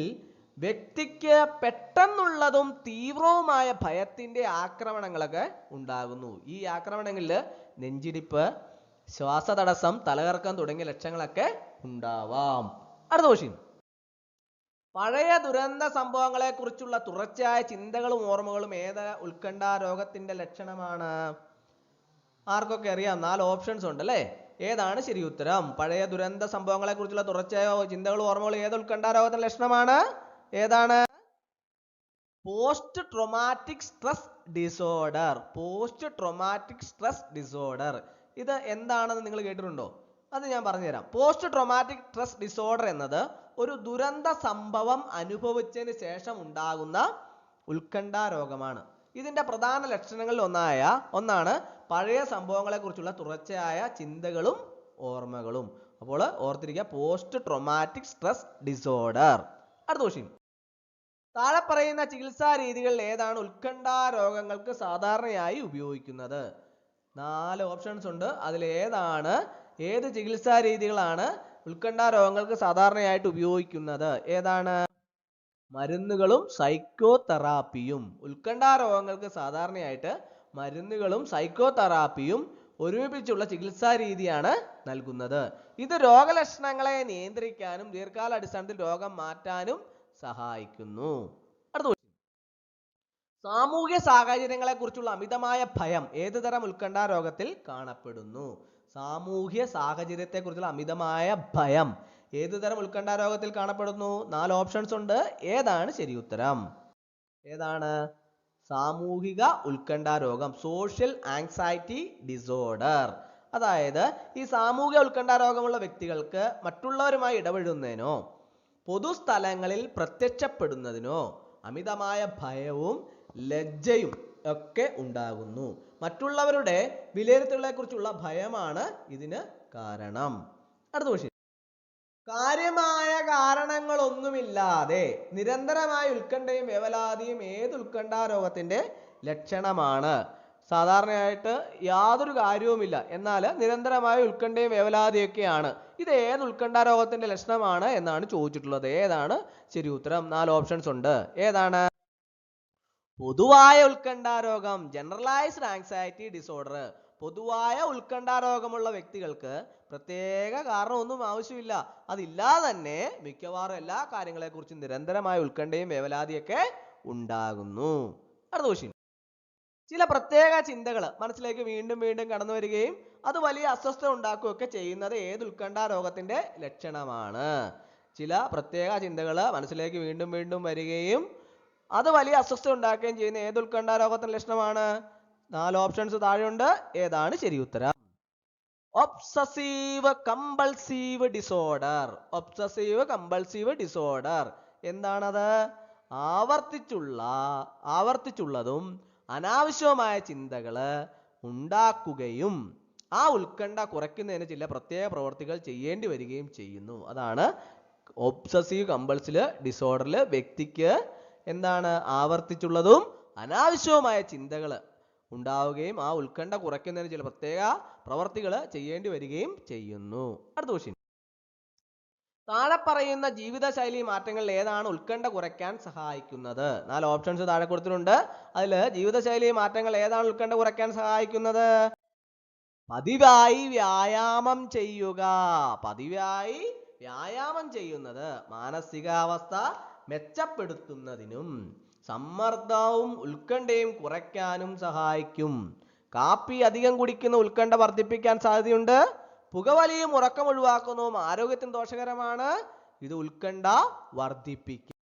വ്യക്തിക്ക് പെട്ടെന്നുള്ളതും തീവ്രവുമായ ഭയത്തിന്റെ ആക്രമണങ്ങളൊക്കെ ഉണ്ടാകുന്നു. ഈ ആക്രമണങ്ങളിൽ നെഞ്ചിടിപ്പ്, ശ്വാസതടസ്സം, തലകറക്കം തുടങ്ങിയ ലക്ഷണങ്ങളൊക്കെ ഉണ്ടാവാം. അടുത്ത ക്വസ്റ്റ്യൻ, പഴയ ദുരന്ത സംഭവങ്ങളെ കുറിച്ചുള്ള തുടർച്ചയായ ചിന്തകളും ഓർമ്മകളും ഏത് ഉത്കണ്ഠാ രോഗത്തിന്റെ ലക്ഷണമാണ്? ആർക്കൊക്കെ അറിയാം? 4 ഓപ്ഷൻസ് ഉണ്ട് അല്ലേ. ഏതാണ് ശരി ഉത്തരം? പഴയ ദുരന്ത സംഭവങ്ങളെ കുറിച്ചുള്ള തുടർച്ചയായ ചിന്തകളും ഓർമ്മകളും ഏത് ഉത്കണ്ഠാ രോഗത്തിന്റെ ലക്ഷണമാണ്? ഏതാണ്? Post traumatic stress disorder. Post traumatic stress disorder ഇത് എന്താണെന്ന് നിങ്ങൾ കേട്ടിട്ടുണ്ടോ? അത് ഞാൻ പറഞ്ഞുതരാം. പോസ്റ്റ് ട്രോമാറ്റിക് സ്ട്രെസ് ഡിസോർഡർ എന്നത് ഒരു ദുരന്ത സംഭവം അനുഭവിച്ചതിന് ശേഷം ഉണ്ടാകുന്ന ഉത്കണ്ഠാ രോഗമാണ്. ഇതിന്റെ പ്രധാന ലക്ഷണങ്ങളിൽ ഒന്നാണ് പഴയ സംഭവങ്ങളെ കുറിച്ചുള്ള തുടർച്ചയായ ചിന്തകളും ഓർമ്മകളും. അപ്പോൾ ഓർത്തിരിക്കുക, പോസ്റ്റ് ട്രോമാറ്റിക് സ്ട്രെസ് ഡിസോർഡർ. അടുത്ത ക്വസ്റ്റ്യൻ, താഴെ പറയുന്ന ചികിത്സാ രീതികളിൽ ഏതാണ് ഉത്കണ്ഠാ രോഗങ്ങൾക്ക് സാധാരണയായി ഉപയോഗിക്കുന്നത്? 4 ഓപ്ഷൻസ് ഉണ്ട്. അതിൽ ഏത് ചികിത്സാ രീതികളാണ് ഉത്കണ്ഠാ രോഗങ്ങൾക്ക് സാധാരണയായിട്ട് ഉപയോഗിക്കുന്നത്? ഏതാണ്? മരുന്നുകളും സൈക്കോ തെറാപ്പിയും. ഉത്കണ്ഠാ രോഗങ്ങൾക്ക് സാധാരണയായിട്ട് മരുന്നുകളും സൈക്കോ തെറാപ്പിയും ഒരുമിപ്പിച്ചുള്ള ചികിത്സാ രീതിയാണ് നൽകുന്നത്. ഇത് രോഗലക്ഷണങ്ങളെ നിയന്ത്രിക്കാനും ദീർഘകാലാടിസ്ഥാനത്തിൽ രോഗം മാറ്റാനും സഹായിക്കുന്നു. അടുത്ത ക്വസ്റ്റ്യൻ, സാമൂഹ്യ സാഹചര്യങ്ങളെ കുറിച്ചുള്ള അമിതമായ ഭയം ഏത് തരം ഉത്കണ്ഠാ രോഗത്തിൽ കാണപ്പെടുന്നു? സാമൂഹ്യ സാഹചര്യത്തെ കുറിച്ചുള്ള അമിതമായ ഭയം ഏത് തരം ഉത്കണ്ഠാ രോഗത്തിൽ കാണപ്പെടുന്നു? 4 ഓപ്ഷൻസ് ഉണ്ട്. ഏതാണ് ശരി ഉത്തരം? ഏതാണ്? സാമൂഹിക ഉത്കണ്ഠാ രോഗം, സോഷ്യൽ ആങ്സൈറ്റി ഡിസോർഡർ. അതായത് ഈ സാമൂഹിക ഉത്കണ്ഠാ രോഗമുള്ള വ്യക്തികൾക്ക് മറ്റുള്ളവരുമായി ഇടപെടുന്നതിനോ പൊതുസ്ഥലങ്ങളിൽ പ്രത്യക്ഷപ്പെടുന്നതിനോ അമിതമായ ഭയവും ലജ്ജയും ഒക്കെ ഉണ്ടാകുന്നു. മറ്റുള്ളവരുടെ വിലയിരുത്തലുകളെ കുറിച്ചുള്ള ഭയമാണ് ഇതിന് കാരണം. അടുത്ത ക്വസ്റ്റ്യൻ, കാര്യമായ കാരണങ്ങളൊന്നുമില്ലാതെ നിരന്തരമായ ഉത്കണ്ഠയും വേവലാതിയും ഏത് ഉത്കണ്ഠാ രോഗത്തിന്റെ ലക്ഷണമാണ്? സാധാരണയായിട്ട് യാതൊരു കാര്യവുമില്ല, എന്നാൽ നിരന്തരമായ ഉത്കണ്ഠയും വേവലാതിയൊക്കെയാണ്. ഇത് ഏത് ഉത്കണ്ഠാ രോഗത്തിന്റെ ലക്ഷണമാണ് എന്നാണ് ചോദിച്ചിട്ടുള്ളത്. ഏതാണ് ശരി ഉത്തരം? 4 ഓപ്ഷൻസ് ഉണ്ട്. ഏതാണ്? പൊതുവായ ഉത്കണ്ഠാ രോഗം, ജനറലൈസ്ഡ് ആങ്സൈറ്റി ഡിസോർഡർ. പൊതുവായ ഉത്കണ്ഠാ രോഗമുള്ള വ്യക്തികൾക്ക് പ്രത്യേക കാരണമൊന്നും ആവശ്യമില്ല. അതില്ലാതെ തന്നെ മിക്കവാറും എല്ലാ കാര്യങ്ങളെക്കുറിച്ചും നിരന്തരമായ ഉത്കണ്ഠയും വേവലാതിയൊക്കെ ഉണ്ടാകുന്നു. അടുത്ത ക്വസ്റ്റ്യൻ, ചില പ്രത്യേക ചിന്തകൾ മനസ്സിലേക്ക് വീണ്ടും വീണ്ടും കടന്നു വരികയും അത് വലിയ അസ്വസ്ഥത ഉണ്ടാക്കുകയൊക്കെ ചെയ്യുന്നത് ഏത് ഉത്കണ്ഠ രോഗത്തിന്റെ ലക്ഷണമാണ്? ചില പ്രത്യേക ചിന്തകൾ മനസ്സിലേക്ക് വീണ്ടും വീണ്ടും വരികയും അത് വലിയ അസ്വസ്ഥത ഉണ്ടാക്കുകയും ചെയ്യുന്ന ഏത് ഉത്കണ്ഠ രോഗത്തിന്റെ ലക്ഷണമാണ്? 4 ഓപ്ഷൻസ് താഴെയുണ്ട്. ഏതാണ് ശരി ഉത്തരം? Obsessive compulsive disorder. Obsessive compulsive disorder എന്താണത്? ആവർത്തിച്ചുള്ളതും അനാവശ്യമായ ചിന്തകള് ഉണ്ടാക്കുകയും ആ ഉത്കണ്ഠ കുറയ്ക്കുന്നതിന് ചില പ്രത്യേക പ്രവർത്തികൾ ചെയ്യേണ്ടി വരികയും ചെയ്യുന്നു. അതാണ് ഒബ്സസീവ് കമ്പൾസീവ് ഡിസോർഡറിൽ വ്യക്തിക്ക് എന്താണ്? ആവർത്തിച്ചുള്ളതും അനാവശ്യവുമായ ചിന്തകൾ ഉണ്ടാവുകയും ആ ഉത്കണ്ഠ കുറയ്ക്കുന്നതിന് ചില പ്രത്യേക പ്രവർത്തികൾ ചെയ്യേണ്ടി വരികയും ചെയ്യുന്നു. അടുത്ത ക്വസ്റ്റ്യൻ. താഴെ പറയുന്ന ജീവിതശൈലി മാറ്റങ്ങളിൽ ഏതാണ് ഉത്കണ്ഠ കുറയ്ക്കാൻ സഹായിക്കുന്നത്? 4 ഓപ്ഷൻസ് താഴെ കൊടുത്തിട്ടുണ്ട്. അതിൽ ജീവിതശൈലി മാറ്റങ്ങൾ ഏതാണ് ഉത്കണ്ഠ കുറയ്ക്കാൻ സഹായിക്കുന്നത്? പതിവായി വ്യായാമം ചെയ്യുക. പതിവായി വ്യായാമം ചെയ്യുന്നത് മാനസികാവസ്ഥ മെച്ചപ്പെടുത്തുന്നതിനും സമ്മർദ്ദവും ഉത്കണ്ഠയും കുറയ്ക്കാനും സഹായിക്കും. കാപ്പി അധികം കുടിക്കുന്ന ഉത്കണ്ഠ വർദ്ധിപ്പിക്കാൻ സാധ്യതയുണ്ട്. പുകവലിയും ഉറക്കം ഒഴിവാക്കുന്നതും ആരോഗ്യത്തിന് ദോഷകരമാണ്. ഇത് ഉത്കണ്ഠ വർദ്ധിപ്പിക്കും.